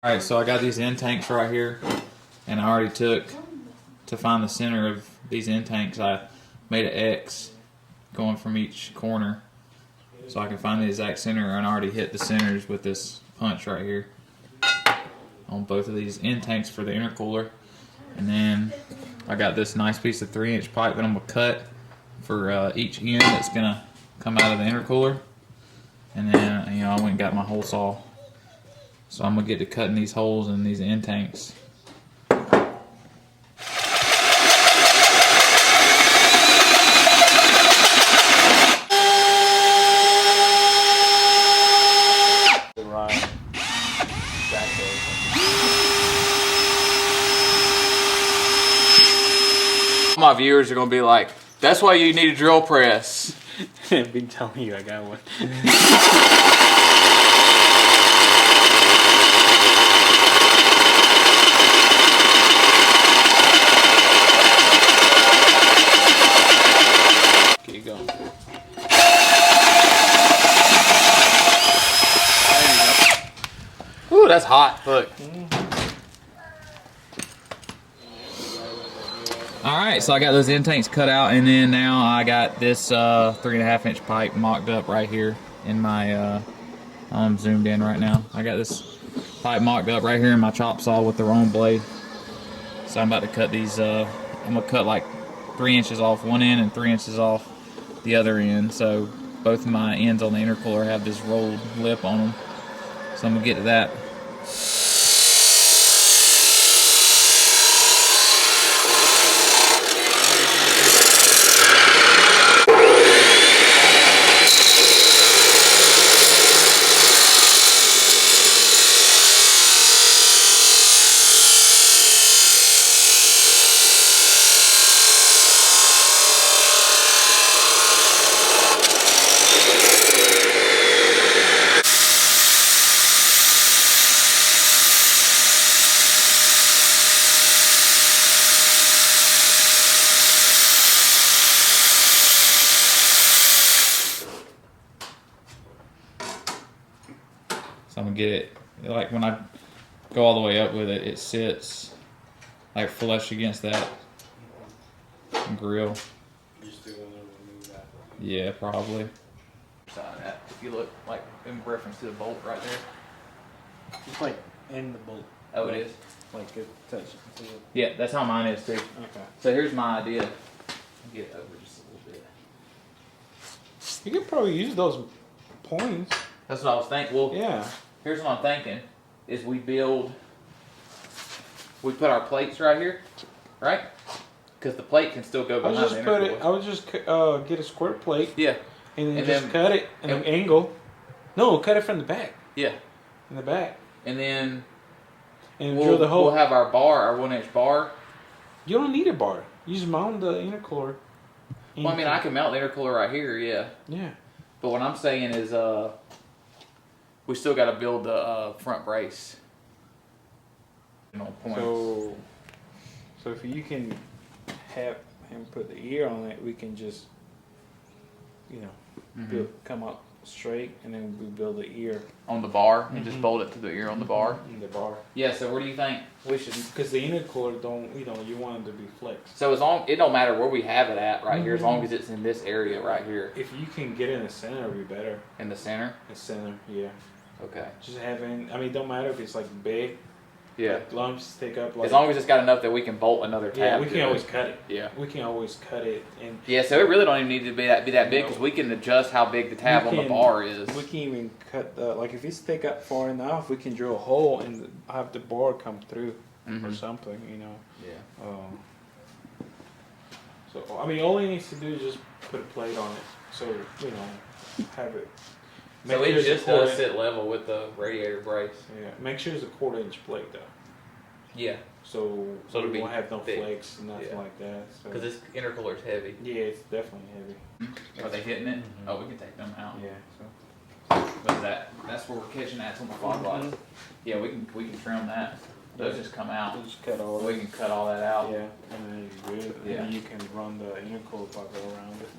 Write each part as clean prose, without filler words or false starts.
Alright, so I got these end tanks right here, and I already took, to find the center of these end tanks, I made an X going from each corner so I can find the exact center, and I already hit the centers with this punch right here on both of these end tanks for the intercooler. And then I got this nice piece of 3-inch pipe that I'm going to cut for each end that's going to come out of the intercooler. And then, you know, I went and got my hole saw. So I'm going to get to cutting these holes in these end tanks. My viewers are going to be like, that's why you need a drill press. I've been telling you I got one. Keep going. Ooh, that's hot. Look. Alright, so I got those end tanks cut out, and then now I got this 3.5-inch pipe mocked up right here in my, I'm zoomed in right now. I got this pipe mocked up right here in my chop saw with the wrong blade. So I'm about to cut these, I'm going to cut like 3 inches off one end and 3 inches off the other end. So both of my ends on the intercooler have this rolled lip on them. So I'm going to get to that. So I'm gonna get it, like when I go all the way up with it, it sits like flush against that grill. You still want to remove that? Yeah, probably. If you look, like in reference to the bolt right there. It's like in the bolt. Oh, it is? Like it touches. Yeah, that's how mine is too. Okay. So here's my idea. Get it over just a little bit. You could probably use those points. That's what I was thinking. Well, Yeah. here's what I'm thinking, is we put our plates right here, right? Because the plate can still go behind the intercooler. I would just get a square plate. Yeah. And then just cut it at an angle. No, cut it from the back. Yeah. In the back. And then Drill the hole. We'll have our bar, our 1-inch bar. You don't need a bar. You just mount the intercooler. Well, I mean, I can mount the intercooler right here, yeah. Yeah. But what I'm saying is, we still got to build the front brace. So if you can have him put the ear on it, we can just, you know, come up straight, and then we build the ear on the bar and just bolt it to the ear on the bar. In the bar. Yeah. So where do you think we should? Because the intercooler don't, you know, you want it to be flexed. So as long, it don't matter where we have it at right here, as long as it's in this area right here. If you can get in the center, it'd be better. In the center. The center, yeah. Okay. Just having, I mean, don't matter if it's like big. Yeah. Like lumps take up. Like, as long as it's got enough that we can bolt another tab. Yeah, we can always cut it. Yeah. We can always cut it, and yeah. So it really don't even need to be that big, because we can adjust how big the tab on the bar is. We can even cut the, like if it's take up far enough, we can drill a hole and have the bar come through or something, you know. Yeah. So I mean, all he needs to do is just put a plate on it, so you know, have it. So it just does sit level with the radiator brace. Yeah. Make sure it's a 1/4-inch plate though. Yeah. So we won't have no thick flakes and nothing like that. Because this intercooler is heavy. Yeah, it's definitely heavy. Are they hitting it? Oh, we can take them out. Yeah. So. But that's where we're catching at on the fog lights. Yeah, we can trim that. Those just come out. We'll just cut all. We can cut all that out. Yeah, and then you're good. Yeah. And you can run the intercooler plug around it.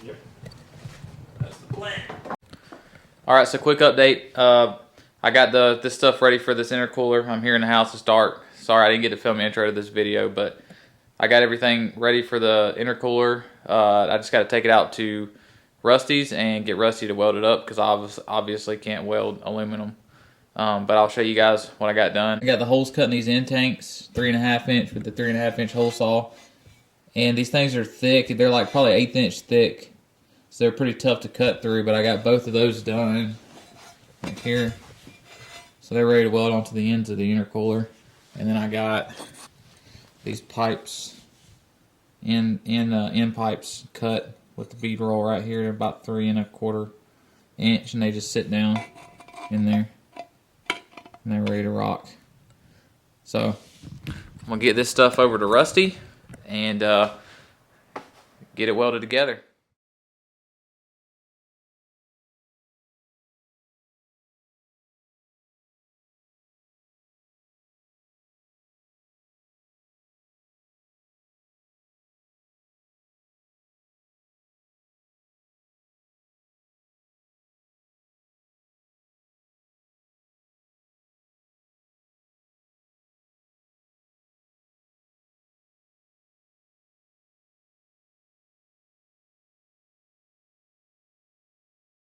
Yep. That's the plan. All right, so quick update. I got this stuff ready for this intercooler. I'm here in the house. It's dark. Sorry I didn't get to film the intro to this video, but I got everything ready for the intercooler. I just got to take it out to Rusty's and get Rusty to weld it up because I obviously can't weld aluminum. But I'll show you guys what I got done. I got the holes cut in these end tanks, 3.5 inch with the 3.5 inch hole saw. And these things are thick. They're like probably 1/8 inch thick. So they're pretty tough to cut through, but I got both of those done right here. So they're ready to weld onto the ends of the intercooler. And then I got these pipes, end pipes cut with the bead roll right here. They're about 3 1/4 inch, and they just sit down in there. And they're ready to rock. So I'm gonna get this stuff over to Rusty and get it welded together.